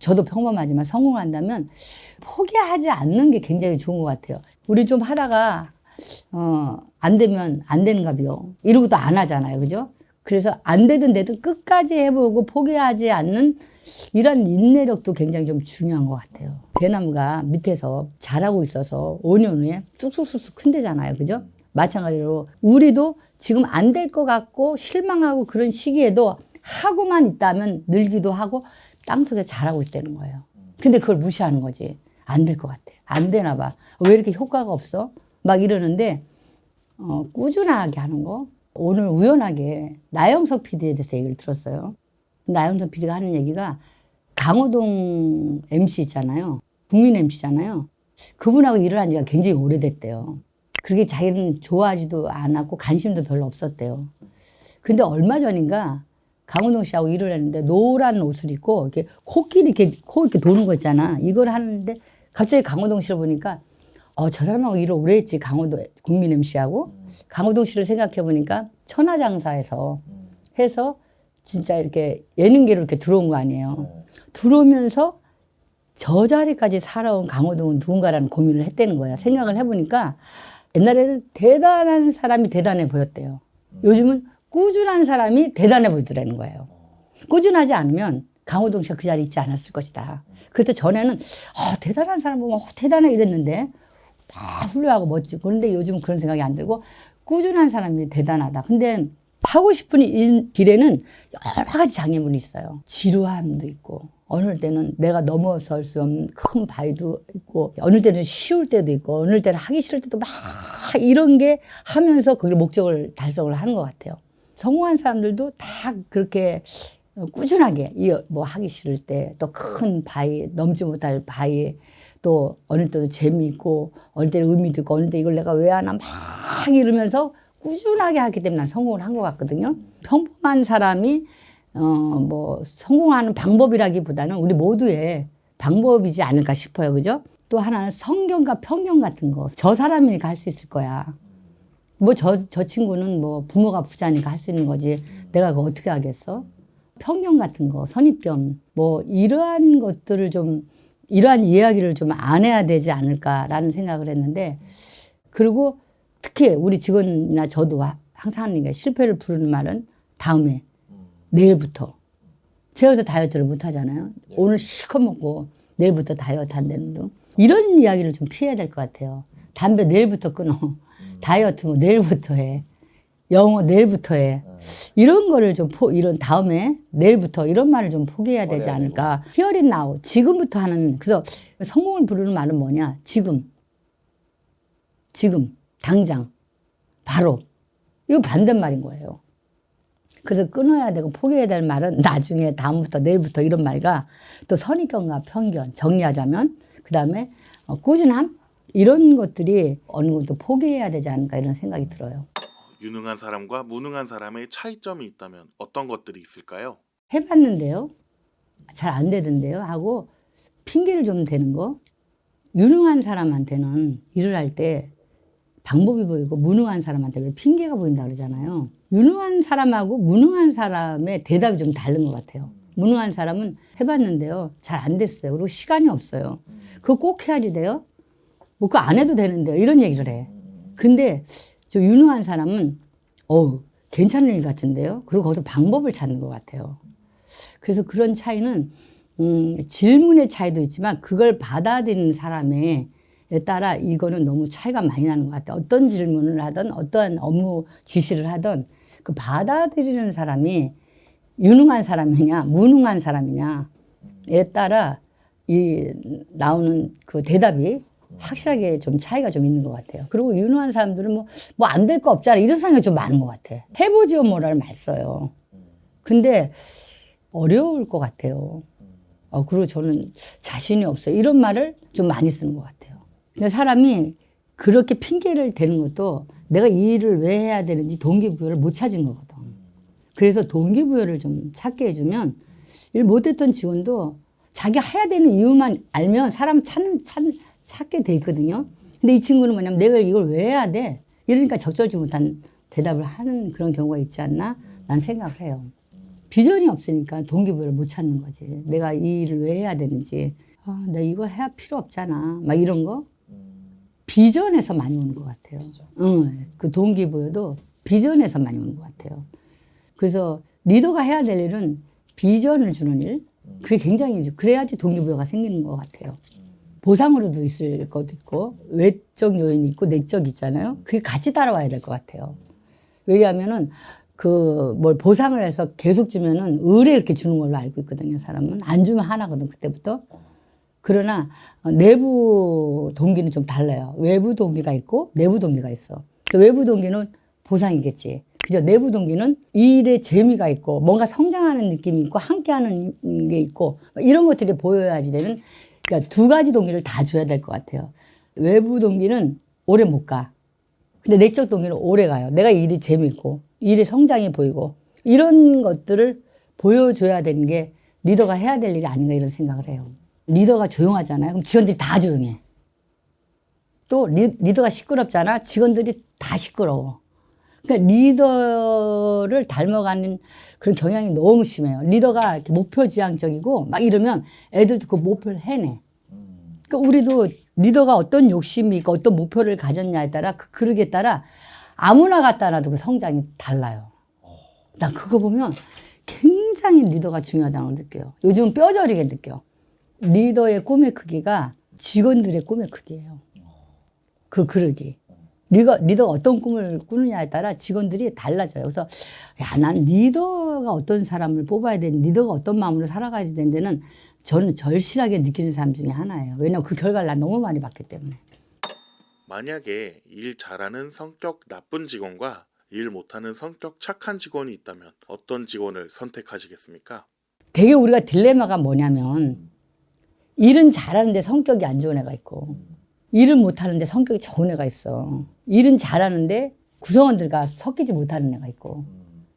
저도 평범하지만 성공한다면 포기하지 않는 게 굉장히 좋은 것 같아요. 우리 좀 하다가 안 되면 안 되는가비요. 이러고도 안 하잖아요. 그죠? 그래서 안 되든 되든 끝까지 해보고 포기하지 않는 이런 인내력도 굉장히 좀 중요한 것 같아요. 대나무가 밑에서 자라고 있어서 5년 후에 쑥쑥쑥쑥 큰대잖아요. 그죠? 마찬가지로 우리도 지금 안 될 것 같고 실망하고 그런 시기에도 하고만 있다면 늘기도 하고 땅속에 자라고 있다는 거예요. 근데 그걸 무시하는 거지. 안 될 것 같아. 안 되나 봐. 왜 이렇게 효과가 없어? 막 이러는데 꾸준하게 하는 거. 오늘 우연하게 나영석 PD에 대해서 얘기를 들었어요. 나영석 PD가 하는 얘기가 강호동 MC 있잖아요. 국민 MC잖아요. 그분하고 일을 한 지가 굉장히 오래됐대요. 그렇게 자기는 좋아하지도 않았고 관심도 별로 없었대요. 근데 얼마 전인가 강호동 씨하고 일을 했는데 노란 옷을 입고 이렇게 코끼리 코 이렇게 도는 거 있잖아. 이걸 하는데 갑자기 강호동 씨를 보니까 저 사람하고 일을 오래 했지. 강호동 국민 MC하고 강호동 씨를 생각해 보니까 천하장사에서 해서 진짜 이렇게 예능계로 이렇게 들어온 거 아니에요. 들어오면서 저 자리까지 살아온 강호동은 누군가라는 고민을 했다는 거야. 생각을 해보니까 옛날에는 대단한 사람이 대단해 보였대요. 요즘은 꾸준한 사람이 대단해 보이더라는 거예요. 꾸준하지 않으면 강호동 씨가 그 자리에 있지 않았을 것이다. 그때 전에는 대단한 사람 보면 대단해 이랬는데 다 훌륭하고 멋지고 그런데 요즘은 그런 생각이 안 들고 꾸준한 사람이 대단하다. 근데 하고 싶은 이 길에는 여러 가지 장애물이 있어요. 지루함도 있고 어느 때는 내가 넘어설 수 없는 큰 바위도 있고 어느 때는 쉬울 때도 있고 어느 때는 하기 싫을 때도 막 이런 게 하면서 거기를 목적을 달성을 하는 것 같아요. 성공한 사람들도 다 그렇게 꾸준하게 뭐 하기 싫을 때 또 큰 바위 넘지 못할 바위 또 어느 때도 재미있고 어느 때는 의미도 있고 어느 때 이걸 내가 왜 하나 막 이러면서 꾸준하게 하기 때문에 난 성공을 한 것 같거든요. 평범한 사람이 뭐 성공하는 방법이라기보다는 우리 모두의 방법이지 않을까 싶어요. 그죠? 또 하나는 성경과 편견 같은 거. 저 사람이니까 할 수 있을 거야. 뭐 저 친구는 뭐 부모가 부자니까 할 수 있는 거지. 내가 그거 어떻게 하겠어? 편견 같은 거, 선입견, 뭐 이러한 것들을 좀 이러한 이야기를 좀 안 해야 되지 않을까라는 생각을 했는데 그리고 특히 우리 직원이나 저도 항상 하는 게 실패를 부르는 말은 다음에 내일부터 제가 그래서 다이어트를 못 하잖아요. 오늘 실컷 먹고 내일부터 다이어트 한다는 등 이런 이야기를 좀 피해야 될 것 같아요. 담배 내일부터 끊어. 다이어트 뭐 내일부터 해. 영어 내일부터 해. 이런 거를 좀 이런 다음에 내일부터 이런 말을 좀 포기해야 되지 않을까. Here and now. 지금부터 하는 그래서 성공을 부르는 말은 뭐냐? 지금 당장 바로 이거 반대말인 거예요. 그래서 끊어야 되고 포기해야 될 말은 나중에 다음부터 내일부터 이런 말과 또 선입견과 편견 정리하자면 그다음에 꾸준함 이런 것들이 어느 것도 포기해야 되지 않을까 이런 생각이 들어요. 유능한 사람과 무능한 사람의 차이점이 있다면 어떤 것들이 있을까요? 해봤는데요. 잘 안 되던데요 하고 핑계를 좀 대는 거. 유능한 사람한테는 일을 할 때 방법이 보이고 무능한 사람한테 왜 핑계가 보인다 그러잖아요. 유능한 사람하고 무능한 사람의 대답이 좀 다른 것 같아요. 무능한 사람은 해봤는데요. 잘 안 됐어요. 그리고 시간이 없어요. 그거 꼭 해야지 돼요? 뭐 그거 안 해도 되는데요. 이런 얘기를 해. 근데 저 유능한 사람은 괜찮은 일 같은데요. 그리고 거기서 방법을 찾는 것 같아요. 그래서 그런 차이는 질문의 차이도 있지만 그걸 받아들이는 사람에 따라 이거는 너무 차이가 많이 나는 것 같아요. 어떤 질문을 하든 어떠한 업무 지시를 하든 그 받아들이는 사람이 유능한 사람이냐 무능한 사람이냐에 따라 이 나오는 그 대답이 확실하게 좀 차이가 좀 있는 것 같아요. 그리고 유능한 사람들은 뭐 안 될 거 없잖아 이런 생각이 좀 많은 것 같아. 해보지요 뭐라를 말 써요. 근데 어려울 것 같아요. 그리고 저는 자신이 없어요. 이런 말을 좀 많이 쓰는 것 같아요. 그러니까 사람이 그렇게 핑계를 대는 것도 내가 이 일을 왜 해야 되는지 동기부여를 못 찾은 거거든. 그래서 동기부여를 좀 찾게 해주면 일 못했던 직원도 자기가 해야 되는 이유만 알면 사람 찾게 돼 있거든요. 근데 이 친구는 뭐냐면 내가 이걸 왜 해야 돼? 이러니까 적절치 못한 대답을 하는 그런 경우가 있지 않나? 난 생각을 해요. 비전이 없으니까 동기부여를 못 찾는 거지. 내가 이 일을 왜 해야 되는지. 나 이거 해야 필요 없잖아. 막 이런 거. 비전에서 많이 오는 것 같아요. 그 동기부여도 비전에서 많이 오는 것 같아요. 그래서 리더가 해야 될 일은 비전을 주는 일. 그게 굉장히, 그래야지 동기부여가 생기는 것 같아요. 보상으로도 있을 것도 있고, 외적 요인이 있고, 내적 있잖아요. 그게 같이 따라와야 될 것 같아요. 왜냐하면은, 뭘 보상을 해서 계속 주면은 의뢰 이렇게 주는 걸로 알고 있거든요, 사람은. 안 주면 하나거든, 그때부터. 그러나 내부 동기는 좀 달라요. 외부 동기가 있고 내부 동기가 있어. 외부 동기는 보상이겠지. 그죠? 내부 동기는 이 일에 재미가 있고 뭔가 성장하는 느낌이 있고 함께하는 게 있고 이런 것들이 보여야지 되는, 그러니까 두 가지 동기를 다 줘야 될 것 같아요. 외부 동기는 오래 못 가. 근데 내적 동기는 오래 가요. 내가 이 일이 재밌고 이 일의 성장이 보이고 이런 것들을 보여줘야 되는 게 리더가 해야 될 일이 아닌가 이런 생각을 해요. 리더가 조용하잖아요. 그럼 직원들이 다 조용해. 또 리더가 시끄럽잖아. 직원들이 다 시끄러워. 그러니까 리더를 닮아가는 그런 경향이 너무 심해요. 리더가 이렇게 목표지향적이고 막 이러면 애들도 그 목표를 해내. 그러니까 우리도 리더가 어떤 욕심이 있고 어떤 목표를 가졌냐에 따라 그러기에 따라 아무나 갖다 놔도 그 성장이 달라요. 난 그거 보면 굉장히 리더가 중요하다고 느껴요. 요즘 뼈저리게 느껴요. 리더의 꿈의 크기가 직원들의 꿈의 크기예요. 그 그릇이. 리더가 어떤 꿈을 꾸느냐에 따라 직원들이 달라져요. 그래서 난 리더가 어떤 사람을 뽑아야 되는, 리더가 어떤 마음으로 살아가야 되는 데는 저는 절실하게 느끼는 사람 중에 하나예요. 왜냐하면 그 결과를 난 너무 많이 봤기 때문에. 만약에 일 잘하는 성격 나쁜 직원과 일 못하는 성격 착한 직원이 있다면 어떤 직원을 선택하시겠습니까? 되게 우리가 딜레마가 뭐냐면 일은 잘하는데 성격이 안 좋은 애가 있고 일은 못하는데 성격이 좋은 애가 있어. 일은 잘하는데 구성원들과 섞이지 못하는 애가 있고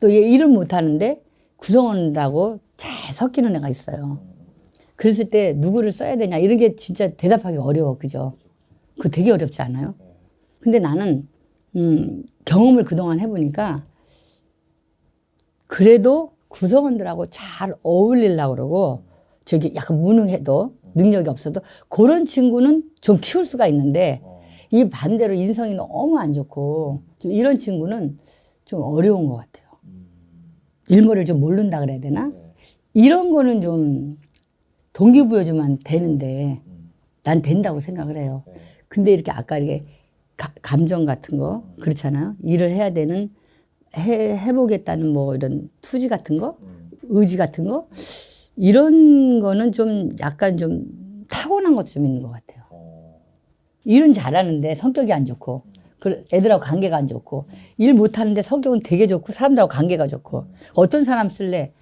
또 얘 일은 못하는데 구성원들하고 잘 섞이는 애가 있어요. 그랬을 때 누구를 써야 되냐 이런 게 진짜 대답하기 어려워. 그죠? 그거 되게 어렵지 않아요? 근데 나는 경험을 그동안 해보니까 그래도 구성원들하고 잘 어울리려고 그러고 저기 약간 무능해도 능력이 없어도 그런 친구는 좀 키울 수가 있는데 이 반대로 인성이 너무 안 좋고 좀 이런 친구는 좀 어려운 것 같아요. 일머리를 좀 모른다 그래야 되나? 이런 거는 좀 동기부여 주면 되는데 난 된다고 생각을 해요. 근데 이렇게 아까 이렇게 감정 같은 거 그렇잖아요. 일을 해야 되는 해보겠다는 뭐 이런 투지 같은 거, 의지 같은 거 이런 거는 좀 약간 좀 타고난 것도 좀 있는 것 같아요. 일은 잘하는데 성격이 안 좋고 애들하고 관계가 안 좋고 일 못하는데 성격은 되게 좋고 사람들하고 관계가 좋고 어떤 사람 쓸래?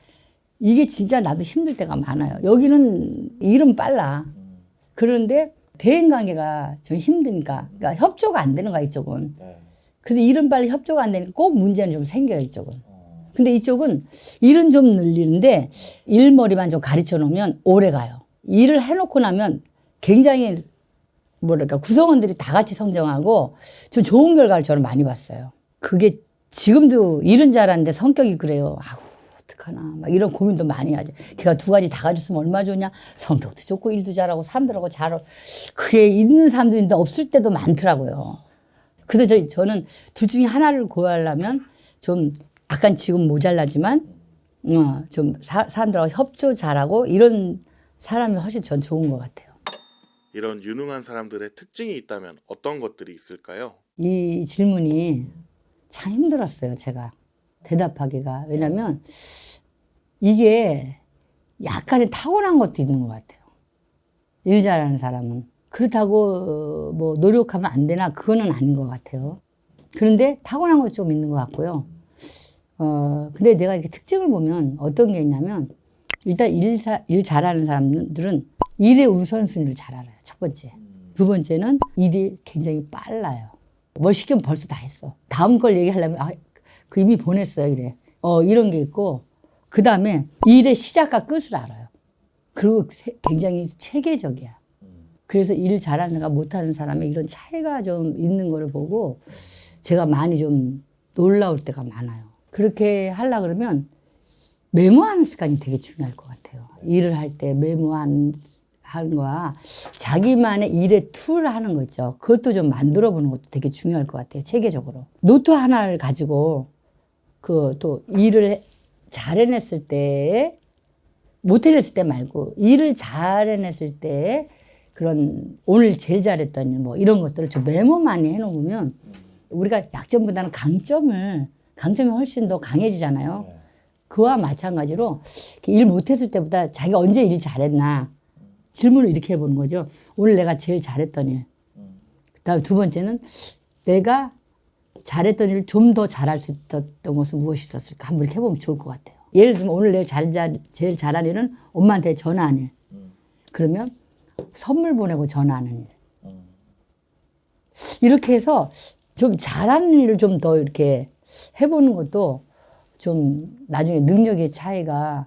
이게 진짜 나도 힘들 때가 많아요. 여기는 일은 빨라. 그런데 대인관계가 좀 힘드니까 그러니까 협조가 안 되는 거야 이쪽은. 근데 일은 빨리 협조가 안 되니까 꼭 문제는 좀 생겨요 이쪽은. 근데 이쪽은 일은 좀 늘리는데 일머리만 좀 가르쳐 놓으면 오래 가요. 일을 해놓고 나면 굉장히 뭐랄까 구성원들이 다 같이 성장하고 좀 좋은 결과를 저는 많이 봤어요. 그게 지금도 일은 잘하는데 성격이 그래요. 아우 어떡하나 막 이런 고민도 많이 하죠. 걔가 두 가지 다 가졌으면 얼마나 좋냐. 성격도 좋고 일도 잘하고 사람들하고 잘 그게 있는 사람도 있는데 없을 때도 많더라고요. 그래서 저는 둘 중에 하나를 고르려면 좀 약간 지금 모자라지만 좀 사람들하고 협조 잘하고 이런 사람이 훨씬 전 좋은 것 같아요. 이런 유능한 사람들의 특징이 있다면 어떤 것들이 있을까요? 이 질문이 참 힘들었어요, 제가 대답하기가. 왜냐면 이게 약간의 타고난 것도 있는 것 같아요. 일 잘하는 사람은. 그렇다고 뭐 노력하면 안 되나 그거는 아닌 것 같아요. 그런데 타고난 것도 좀 있는 것 같고요. 근데 내가 이렇게 특징을 보면 어떤 게 있냐면 일단 일 잘하는 사람들은 일의 우선순위를 잘 알아요. 첫 번째. 두 번째는 일이 굉장히 빨라요. 뭘 시키면 벌써 다 했어. 다음 걸 얘기하려면 그 이미 보냈어요. 이래. 이런 게 있고 그 다음에 일의 시작과 끝을 알아요. 그리고 굉장히 체계적이야. 그래서 일 잘하는 가 못하는 사람의 이런 차이가 좀 있는 걸 보고 제가 많이 좀 놀라울 때가 많아요. 그렇게 하려고 그러면 메모하는 습관이 되게 중요할 것 같아요. 일을 할 때 메모하는 거와 자기만의 일의 툴 하는 거 있죠. 그것도 좀 만들어 보는 것도 되게 중요할 것 같아요. 체계적으로. 노트 하나를 가지고 그 또 일을 잘 해냈을 때, 못 해냈을 때 말고 일을 잘 해냈을 때 그런 오늘 제일 잘했던 일 뭐 이런 것들을 좀 메모 많이 해놓으면 우리가 약점보다는 강점이 훨씬 더 강해지잖아요. 그와 마찬가지로 일 못했을 때보다 자기가 언제 일 잘했나 질문을 이렇게 해보는 거죠. 오늘 내가 제일 잘했던 일. 그다음에 두 번째는 내가 잘했던 일을 좀 더 잘할 수 있었던 것은 무엇이 있었을까 한번 이렇게 해보면 좋을 것 같아요. 예를 들면 오늘 내가 제일 잘한 일은 엄마한테 전화하는 일. 그러면 선물 보내고 전화하는 일. 이렇게 해서 좀 잘하는 일을 좀 더 이렇게 해보는 것도 좀 나중에 능력의 차이가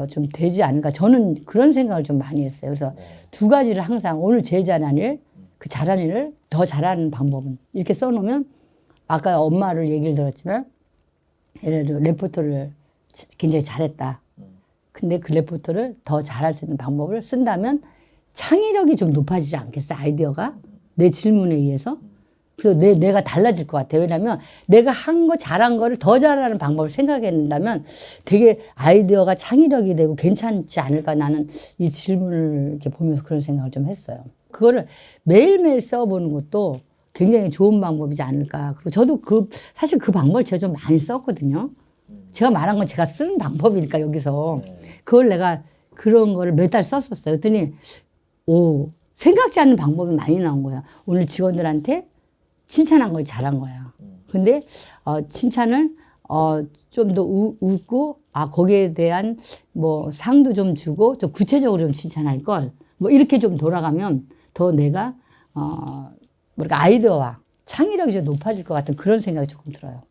좀 되지 않을까. 저는 그런 생각을 좀 많이 했어요. 그래서 두 가지를 항상 오늘 제일 잘한 일, 그 잘한 일을 더 잘하는 방법은 이렇게 써놓으면 아까 엄마를 얘기를 들었지만 예를 들어 레포트를 굉장히 잘했다. 근데 그 레포트를 더 잘할 수 있는 방법을 쓴다면 창의력이 좀 높아지지 않겠어? 아이디어가? 내 질문에 의해서? 그래서 내가 달라질 것 같아요. 왜냐면 내가 잘한 거를 더 잘하는 방법을 생각한다면 되게 아이디어가 창의력이 되고 괜찮지 않을까. 나는 이 질문을 이렇게 보면서 그런 생각을 좀 했어요. 그거를 매일매일 써보는 것도 굉장히 좋은 방법이지 않을까. 그리고 저도 사실 그 방법을 제가 좀 많이 썼거든요. 제가 말한 건 제가 쓰는 방법이니까 여기서. 그걸 내가 그런 거를 몇 달 썼었어요. 그랬더니, 생각지 않는 방법이 많이 나온 거야. 오늘 직원들한테 칭찬한 걸 잘한 거야. 근데, 칭찬을, 좀 더 웃고, 거기에 대한 뭐 상도 좀 주고, 좀 구체적으로 좀 칭찬할 걸. 뭐 이렇게 좀 돌아가면 더 내가, 아이디어와 창의력이 좀 높아질 것 같은 그런 생각이 조금 들어요.